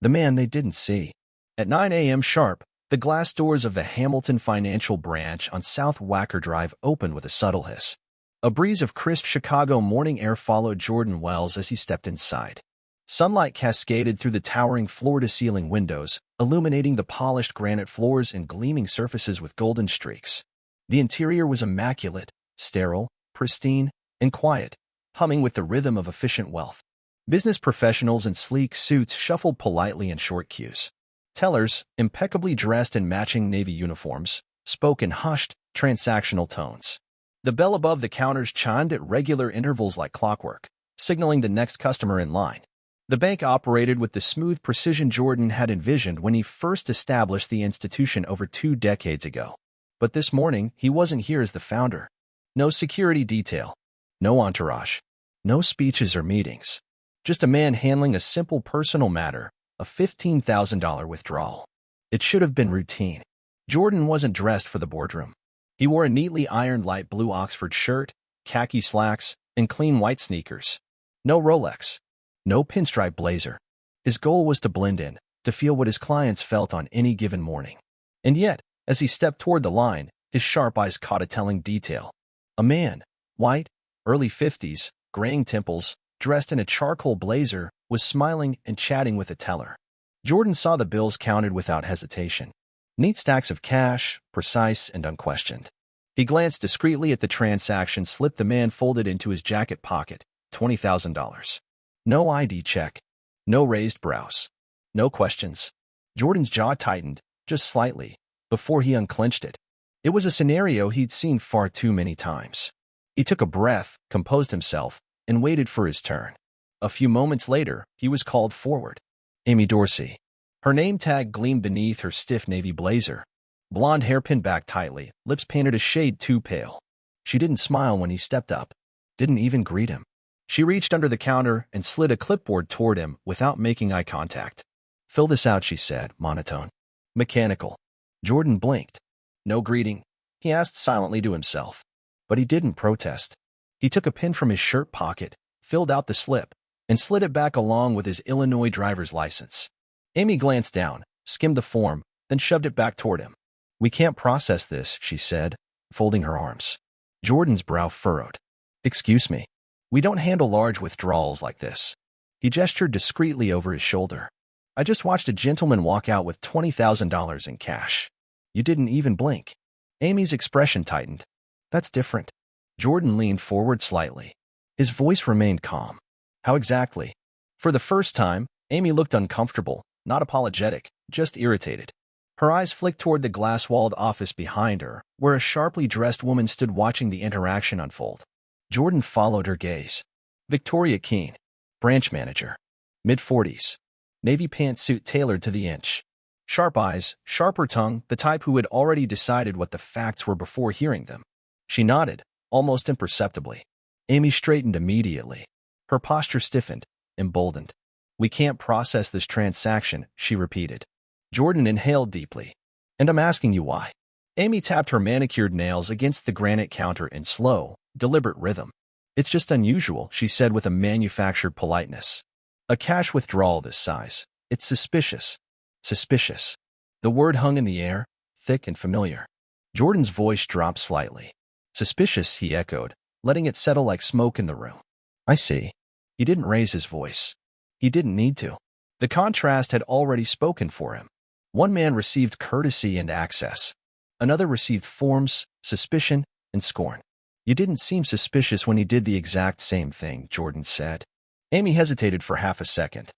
The man they didn't see. At 9 a.m. sharp, the glass doors of the Hamilton Financial branch on South Wacker Drive opened with a subtle hiss. A breeze of crisp Chicago morning air followed Jordan Wells as he stepped inside. Sunlight cascaded through the towering floor-to-ceiling windows, illuminating the polished granite floors and gleaming surfaces with golden streaks. The interior was immaculate, sterile, pristine, and quiet, humming with the rhythm of efficient wealth. Business professionals in sleek suits shuffled politely in short queues. Tellers, impeccably dressed in matching Navy uniforms, spoke in hushed, transactional tones. The bell above the counters chimed at regular intervals like clockwork, signaling the next customer in line. The bank operated with the smooth precision Jordan had envisioned when he first established the institution over 2 decades ago. But this morning, he wasn't here as the founder. No security detail, no entourage, no speeches or meetings. Just a man handling a simple personal matter, a $15,000 withdrawal. It should have been routine. Jordan wasn't dressed for the boardroom. He wore a neatly ironed light blue Oxford shirt, khaki slacks, and clean white sneakers. No Rolex. No pinstripe blazer. His goal was to blend in, to feel what his clients felt on any given morning. And yet, as he stepped toward the line, his sharp eyes caught a telling detail. A man, white, early 50s, graying temples, dressed in a charcoal blazer, was smiling and chatting with a teller. Jordan saw the bills counted without hesitation. Neat stacks of cash, precise and unquestioned. He glanced discreetly at the transaction slip the man folded into his jacket pocket, $20,000. No ID check. No raised brows. No questions. Jordan's jaw tightened, just slightly, before he unclenched it. It was a scenario he'd seen far too many times. He took a breath, composed himself, and waited for his turn. A few moments later, he was called forward. Amy Dorsey. Her name tag gleamed beneath her stiff navy blazer. Blonde hair pinned back tightly, lips painted a shade too pale. She didn't smile when he stepped up. Didn't even greet him. She reached under the counter and slid a clipboard toward him without making eye contact. Fill this out, she said, monotone. Mechanical. Jordan blinked. No greeting, he asked silently to himself. But he didn't protest. He took a pen from his shirt pocket, filled out the slip, and slid it back along with his Illinois driver's license. Amy glanced down, skimmed the form, then shoved it back toward him. We can't process this, she said, folding her arms. Jordan's brow furrowed. Excuse me. We don't handle large withdrawals like this. He gestured discreetly over his shoulder. I just watched a gentleman walk out with $20,000 in cash. You didn't even blink. Amy's expression tightened. That's different. Jordan leaned forward slightly. His voice remained calm. How exactly? For the first time, Amy looked uncomfortable, not apologetic, just irritated. Her eyes flicked toward the glass-walled office behind her, where a sharply dressed woman stood watching the interaction unfold. Jordan followed her gaze. Victoria Keene, branch manager, mid-40s, navy pantsuit tailored to the inch. Sharp eyes, sharper tongue, the type who had already decided what the facts were before hearing them. She nodded, almost imperceptibly. Amy straightened immediately. Her posture stiffened, emboldened. We can't process this transaction, she repeated. Jordan inhaled deeply. And I'm asking you why. Amy tapped her manicured nails against the granite counter in slow, deliberate rhythm. It's just unusual, she said with a manufactured politeness. A cash withdrawal this size. It's suspicious. Suspicious. The word hung in the air, thick and familiar. Jordan's voice dropped slightly. Suspicious, he echoed, letting it settle like smoke in the room. I see. He didn't raise his voice. He didn't need to. The contrast had already spoken for him. One man received courtesy and access. Another received forms, suspicion, and scorn. You didn't seem suspicious when he did the exact same thing, Jordan said. Amy hesitated for half a second.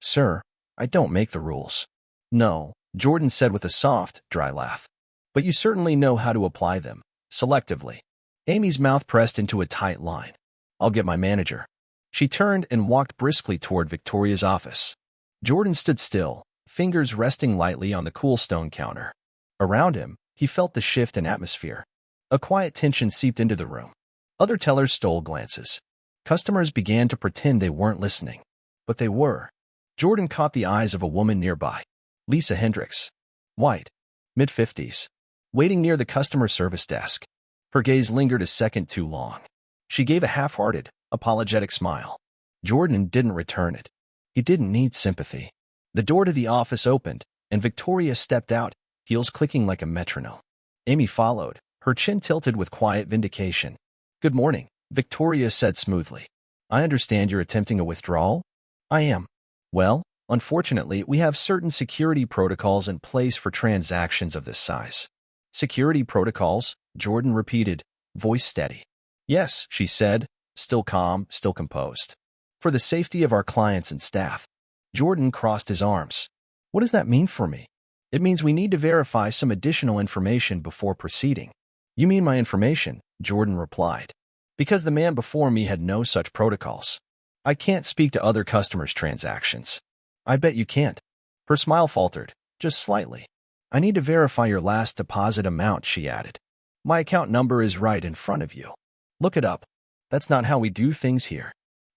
Sir, I don't make the rules. No, Jordan said with a soft, dry laugh. But you certainly know how to apply them, selectively. Amy's mouth pressed into a tight line. I'll get my manager. She turned and walked briskly toward Victoria's office. Jordan stood still, fingers resting lightly on the cool stone counter. Around him, he felt the shift in atmosphere. A quiet tension seeped into the room. Other tellers stole glances. Customers began to pretend they weren't listening. But they were. Jordan caught the eyes of a woman nearby. Lisa Hendricks. White. Mid-50s. Waiting near the customer service desk. Her gaze lingered a second too long. She gave a half-hearted, apologetic smile. Jordan didn't return it. He didn't need sympathy. The door to the office opened, and Victoria stepped out, heels clicking like a metronome. Amy followed, her chin tilted with quiet vindication. "Good morning," Victoria said smoothly. "I understand you're attempting a withdrawal?" "I am." "Well, unfortunately, we have certain security protocols in place for transactions of this size." "Security protocols?" Jordan repeated, voice steady. "Yes," she said, still calm, still composed. "For the safety of our clients and staff." Jordan crossed his arms. "What does that mean for me?" "It means we need to verify some additional information before proceeding." "You mean my information?" Jordan replied. "Because the man before me had no such protocols. I can't speak to other customers' transactions." "I bet you can't." Her smile faltered, just slightly. "I need to verify your last deposit amount," she added. "My account number is right in front of you. Look it up." "That's not how we do things here."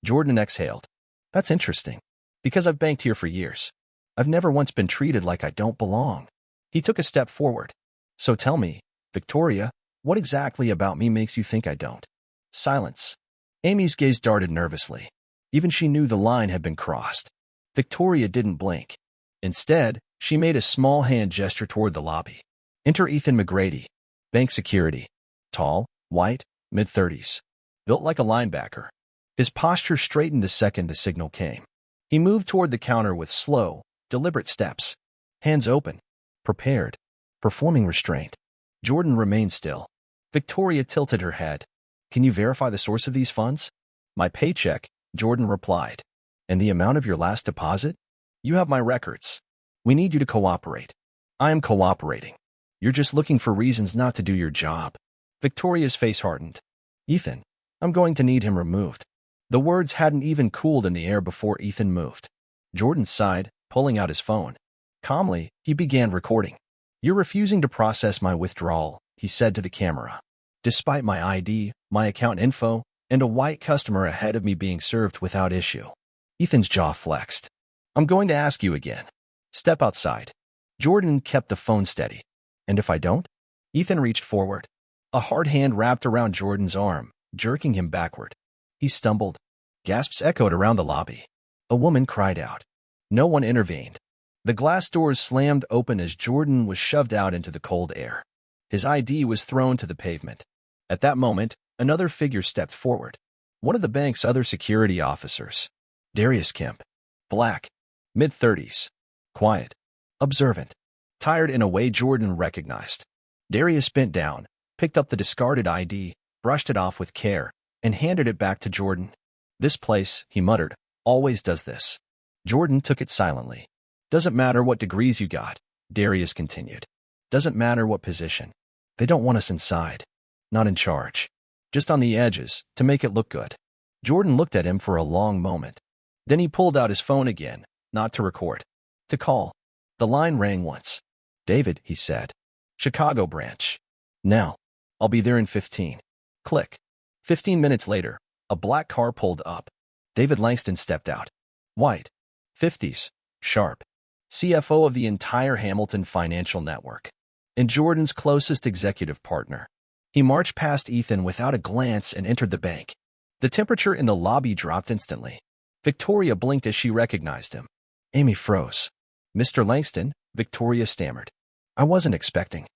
Jordan exhaled. "That's interesting. Because I've banked here for years. I've never once been treated like I don't belong." He took a step forward. "So tell me, Victoria, what exactly about me makes you think I don't?" Silence. Amy's gaze darted nervously. Even she knew the line had been crossed. Victoria didn't blink. Instead, she made a small hand gesture toward the lobby. "Enter Ethan McGrady. Bank security. Tall, white, mid-30s. Built like a linebacker." His posture straightened the second the signal came. He moved toward the counter with slow, deliberate steps. Hands open. Prepared. Performing restraint. Jordan remained still. Victoria tilted her head. "Can you verify the source of these funds?" "My paycheck," Jordan replied. "And the amount of your last deposit?" "You have my records. We need you to cooperate." "I am cooperating. You're just looking for reasons not to do your job." Victoria's face hardened. "Ethan, I'm going to need him removed." The words hadn't even cooled in the air before Ethan moved. Jordan sighed, pulling out his phone. Calmly, he began recording. "You're refusing to process my withdrawal," he said to the camera. "Despite my ID, my account info, and a white customer ahead of me being served without issue." Ethan's jaw flexed. "I'm going to ask you again. Step outside." Jordan kept the phone steady. "And if I don't?" Ethan reached forward. A hard hand wrapped around Jordan's arm, jerking him backward. He stumbled. Gasps echoed around the lobby. A woman cried out. No one intervened. The glass doors slammed open as Jordan was shoved out into the cold air. His ID was thrown to the pavement. At that moment, another figure stepped forward. One of the bank's other security officers. Darius Kemp. Black. Mid-30s. Quiet. Observant. Tired in a way Jordan recognized. Darius bent down, picked up the discarded ID, brushed it off with care, and handed it back to Jordan. "This place," he muttered, "always does this." Jordan took it silently. "Doesn't matter what degrees you got," Darius continued. "Doesn't matter what position. They don't want us inside. Not in charge. Just on the edges, to make it look good." Jordan looked at him for a long moment. Then he pulled out his phone again, not to record. To call. The line rang once. "David," he said. "Chicago branch. Now. I'll be there in 15. Click. 15 minutes later, a black car pulled up. David Langston stepped out. White. 50s. Sharp. CFO of the entire Hamilton Financial Network. And Jordan's closest executive partner. He marched past Ethan without a glance and entered the bank. The temperature in the lobby dropped instantly. Victoria blinked as she recognized him. Amy froze. "Mr. Langston," Victoria stammered. "I wasn't expecting."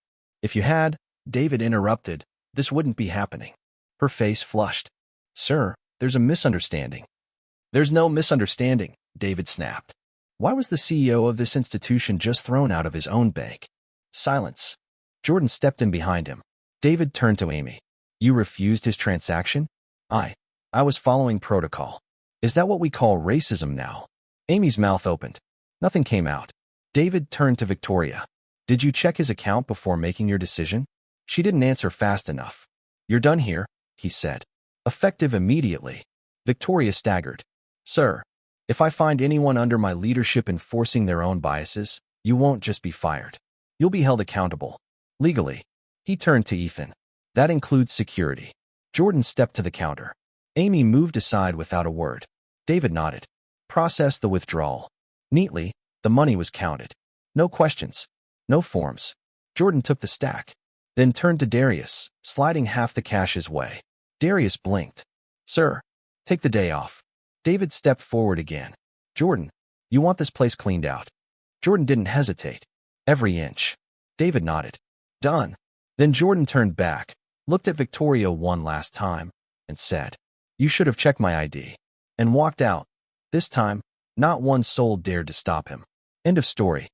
"If you had," David interrupted, "this wouldn't be happening." Her face flushed. "Sir, there's a misunderstanding." "There's no misunderstanding," David snapped. Why was the CEO of this institution just thrown out of his own bank? Silence. Jordan stepped in behind him. David turned to Amy. "You refused his transaction?" I was following protocol." "Is that what we call racism now?" Amy's mouth opened. Nothing came out. David turned to Victoria. "Did you check his account before making your decision?" She didn't answer fast enough. "You're done here," he said. "Effective immediately." Victoria staggered. "Sir, if I find anyone under my leadership enforcing their own biases, you won't just be fired. You'll be held accountable. Legally." He turned to Ethan. "That includes security." Jordan stepped to the counter. Amy moved aside without a word. David nodded. Processed the withdrawal. Neatly, the money was counted. No questions. No forms. Jordan took the stack. Then turned to Darius, sliding half the cash his way. Darius blinked. "Sir, take the day off." David stepped forward again. "Jordan, You want this place cleaned out? Jordan didn't hesitate. Every inch. David nodded. Done. Then Jordan turned back, looked at Victoria one last time, and said, You should have checked my ID. And walked out. This time, not one soul dared to stop him. End of story.